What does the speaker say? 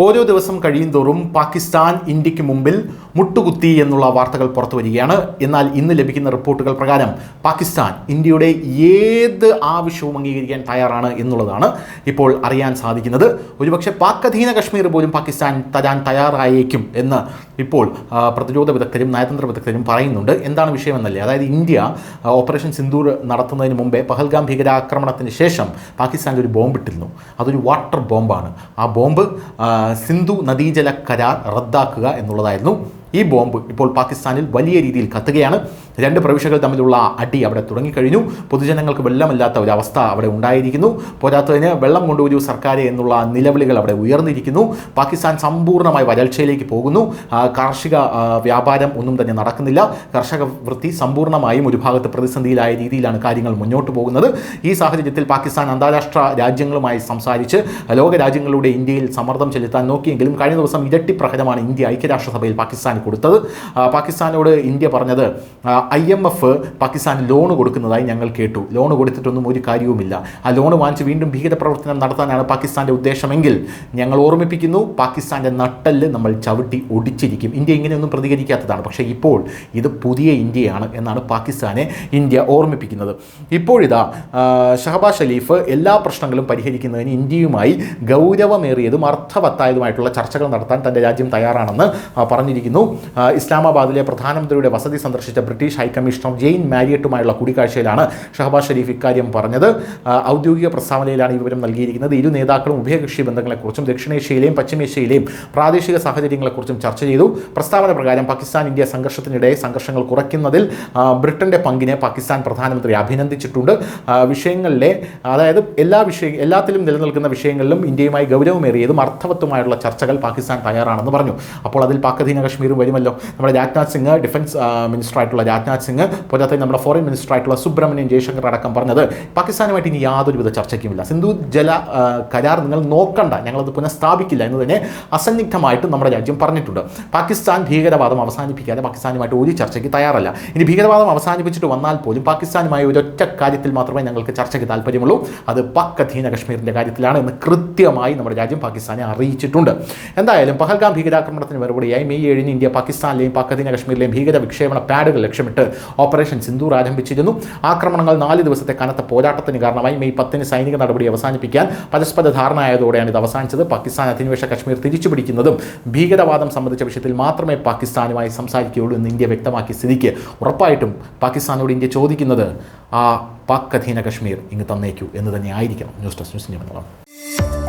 ഓരോ ദിവസം കഴിയുന്തോറും പാകിസ്ഥാൻ ഇന്ത്യക്ക് മുമ്പിൽ മുട്ടുകുത്തി എന്നുള്ള വാർത്തകൾ പുറത്തു വരികയാണ്. എന്നാൽ ഇന്ന് ലഭിക്കുന്ന റിപ്പോർട്ടുകൾ പ്രകാരം പാകിസ്ഥാൻ ഇന്ത്യയുടെ ഏത് ആവശ്യവും അംഗീകരിക്കാൻ തയ്യാറാണ് എന്നുള്ളതാണ് ഇപ്പോൾ അറിയാൻ സാധിക്കുന്നത്. ഒരുപക്ഷെ പാക് അധീന കശ്മീർ പോലും പാകിസ്ഥാൻ തരാൻ തയ്യാറായേക്കും എന്ന് ഇപ്പോൾ പ്രതിരോധ വിദഗ്ധരും നയതന്ത്ര വിദഗ്ധരും പറയുന്നുണ്ട്. എന്താണ് വിഷയമെന്നല്ലേ, അതായത് ഇന്ത്യ ഓപ്പറേഷൻ സിന്ദൂർ നടത്തുന്നതിന് മുമ്പേ പഹൽഗാം ഭീകരാക്രമണത്തിന് ശേഷം പാകിസ്ഥാനിൽ ഒരു ബോംബ് ഇട്ടിരുന്നു. അതൊരു വാട്ടർ ബോംബാണ്. ആ ബോംബ് സിന്ധു നദീജല കരാർ റദ്ദാക്കുക എന്നുള്ളതായിരുന്നു. ഈ ബോംബ് ഇപ്പോൾ പാകിസ്ഥാനിൽ വലിയ രീതിയിൽ കത്തുകയാണ്. രണ്ട് പ്രവിശ്യകൾ തമ്മിലുള്ള അടി അവിടെ തുടങ്ങിക്കഴിഞ്ഞു. പൊതുജനങ്ങൾക്ക് വെള്ളമില്ലാത്ത ഒരവസ്ഥ അവിടെ ഉണ്ടായിരിക്കുന്നു. പോരാത്തതിന് വെള്ളം കൊണ്ടുവരൂ സർക്കാരെ എന്നുള്ള നിലവിളികൾ അവിടെ ഉയർന്നിരിക്കുന്നു. പാകിസ്ഥാൻ സമ്പൂർണ്ണമായി വരൾച്ചയിലേക്ക് പോകുന്നു. കാർഷിക വ്യാപാരം ഒന്നും തന്നെ നടക്കുന്നില്ല. കർഷക വൃത്തി സമ്പൂർണ്ണമായും ഒരു ഭാഗത്ത് പ്രതിസന്ധിയിലായ രീതിയിലാണ് കാര്യങ്ങൾ മുന്നോട്ട് പോകുന്നത്. ഈ സാഹചര്യത്തിൽ പാകിസ്ഥാൻ അന്താരാഷ്ട്ര രാജ്യങ്ങളുമായി സംസാരിച്ച് ലോകരാജ്യങ്ങളുടെ ഇന്ത്യയിൽ സമ്മർദ്ദം ചെലുത്താൻ നോക്കിയെങ്കിലും കഴിഞ്ഞ ദിവസം ഇരട്ടി പ്രഹരമാണ് ഇന്ത്യ ഐക്യരാഷ്ട്രസഭയിൽ പാകിസ്ഥാൻ കൊടുത്തത്. പാകിസ്ഥാനോട് ഇന്ത്യ പറഞ്ഞത് IMF പാകിസ്ഥാൻ ലോൺ കൊടുക്കുന്നതായി ഞങ്ങൾ കേട്ടു. ലോൺ കൊടുത്തിട്ടൊന്നും ഒരു കാര്യവുമില്ല. ആ ലോൺ വാങ്ങിച്ച് വീണ്ടും ഭീകരപ്രവർത്തനം നടത്താനാണ് പാകിസ്ഥാൻ്റെ ഉദ്ദേശമെങ്കിൽ ഞങ്ങൾ ഓർമ്മിപ്പിക്കുന്നു, പാകിസ്ഥാൻ്റെ നട്ടെല്ല് നമ്മൾ ചവിട്ടി ഒടിച്ചിരിക്കും. ഇന്ത്യ ഇങ്ങനെയൊന്നും പ്രതികരിക്കാത്തതാണ്. പക്ഷേ ഇപ്പോൾ ഇത് പുതിയ ഇന്ത്യയാണ് എന്നാണ് പാകിസ്ഥാനെ ഇന്ത്യ ഓർമ്മിപ്പിക്കുന്നത്. ഇപ്പോഴിതാ ഷഹബാസ് ഷരീഫ് എല്ലാ പ്രശ്നങ്ങളും പരിഹരിക്കുന്നതിന് ഇന്ത്യയുമായി ഗൗരവമേറിയതും അർത്ഥവത്തായതുമായിട്ടുള്ള ചർച്ചകൾ നടത്താൻ തൻ്റെ രാജ്യം തയ്യാറാണെന്ന് പറഞ്ഞിരിക്കുന്നു. ഇസ്ലാമാബാദിലെ പ്രധാനമന്ത്രിയുടെ വസതി സന്ദർശിച്ച ബ്രിട്ടീഷ് ഹൈക്കമ്മീഷണർ ജെയിൻ മാരിയറ്റുമായുള്ള കൂടിക്കാഴ്ചയിലാണ് ഷഹബാസ് ഷരീഫ് ഇക്കാര്യം പറഞ്ഞത്. ഔദ്യോഗിക പ്രസ്താവനയിലാണ് ഈ വിവരം നൽകിയിരിക്കുന്നത്. ഇരു നേതാക്കളും ഉഭയകക്ഷി ബന്ധങ്ങളെക്കുറിച്ചും ദക്ഷിണേഷ്യയിലെയും പശ്ചിമേഷ്യയിലെയും പ്രാദേശിക സാഹചര്യങ്ങളെക്കുറിച്ചും ചർച്ച ചെയ്തു. പ്രസ്താവന പ്രകാരം പാകിസ്ഥാൻ ഇന്ത്യ സംഘർഷത്തിനിടെ സംഘർഷങ്ങൾ കുറയ്ക്കുന്നതിൽ ബ്രിട്ടൻ്റെ പങ്കിനെ പാകിസ്ഥാൻ പ്രധാനമന്ത്രി അഭിനന്ദിച്ചിട്ടുണ്ട്. വിഷയങ്ങളിലെ അതായത് എല്ലാത്തിലും നിലനിൽക്കുന്ന വിഷയങ്ങളിലും ഇന്ത്യയുമായി ഗൗരവമേറിയതും അർത്ഥവത്തുമായുള്ള ചർച്ചകൾ പാകിസ്ഥാൻ തയ്യാറാണെന്ന് പറഞ്ഞു. അപ്പോൾ അതിൽ പാക് അധീന കശ്മീരും വരുമല്ലോ. നമ്മുടെ രാജ്നാഥ് സിംഗ്, ഡിഫൻസ് മിനിസ്റ്ററായിട്ടുള്ള രാജ്നാഥ് സിംഗ്, പോരാത്ത നമ്മുടെ ഫോറിൻ മിനിസ്റ്ററായിട്ടുള്ള സുബ്രഹ്മണ്യൻ ജയശങ്കർ അടക്കം പറഞ്ഞത് പാകിസ്ഥാനുമായിട്ട് ഇനി യാതൊരുവിധ ചർച്ചയ്ക്കുമില്ല. സിന്ധു ജല കരാർ നിങ്ങൾ നോക്കണ്ട, ഞങ്ങളത് പുനഃസ്ഥാപിക്കില്ല എന്ന് തന്നെ അസന്നിഗ്ധമായിട്ട് നമ്മുടെ രാജ്യം പറഞ്ഞിട്ടുണ്ട്. പാകിസ്ഥാൻ ഭീകരവാദം അവസാനിപ്പിക്കാതെ പാകിസ്ഥാനുമായിട്ട് ഒരു ചർച്ചയ്ക്ക് തയ്യാറല്ല. ഇനി ഭീകരവാദം അവസാനിപ്പിച്ചിട്ട് വന്നാൽ പോലും പാകിസ്ഥാനുമായി ഒരൊറ്റ കാര്യത്തിൽ മാത്രമേ ഞങ്ങൾക്ക് ചർച്ചയ്ക്ക് താല്പര്യമുള്ളൂ, അത് പാക് അധീന കശ്മീരിൻ്റെ കാര്യത്തിലാണ് എന്ന് കൃത്യമായി നമ്മുടെ രാജ്യം പാകിസ്ഥാനെ അറിയിച്ചിട്ടുണ്ട്. എന്തായാലും പഹൽഗാം ഭീകരാക്രമണത്തിന് മറുപടിയായി മെയ് 7 ഇന്ത്യ പാകിസ്ഥാനിലെയും പാക് അധീന കശ്മീരിലെയും ഭീകര വിക്ഷേപണ പാഡുകൾ ലക്ഷ്യമിട്ട് ഓപ്പറേഷൻ സിന്ദൂർ ആരംഭിച്ചിരുന്നു. ആക്രമണങ്ങൾ 4 ദിവസത്തെ കനത്ത പോരാട്ടത്തിന് കാരണമായി മെയ് 10 സൈനിക നടപടി അവസാനിപ്പിക്കാൻ പരസ്പര ധാരണയായതോടെയാണ് ഇത് അവസാനിച്ചത്. പാകിസ്ഥാൻ അധിനിവേശ കശ്മീർ തിരിച്ചുപിടിക്കുന്നതും ഭീകരവാദം സംബന്ധിച്ച വിഷയത്തിൽ മാത്രമേ പാകിസ്ഥാനുമായി സംസാരിക്കുകയുള്ളൂ എന്ന് ഇന്ത്യ വ്യക്തമാക്കിയ സ്ഥിതിക്ക് ഉറപ്പായിട്ടും പാകിസ്ഥാനോട് ഇന്ത്യ ചോദിക്കുന്നത് ആ പാക് അധീന കശ്മീർ ഇങ്ങ് തന്നേക്കൂ എന്ന് തന്നെ ആയിരിക്കണം. News desk news India.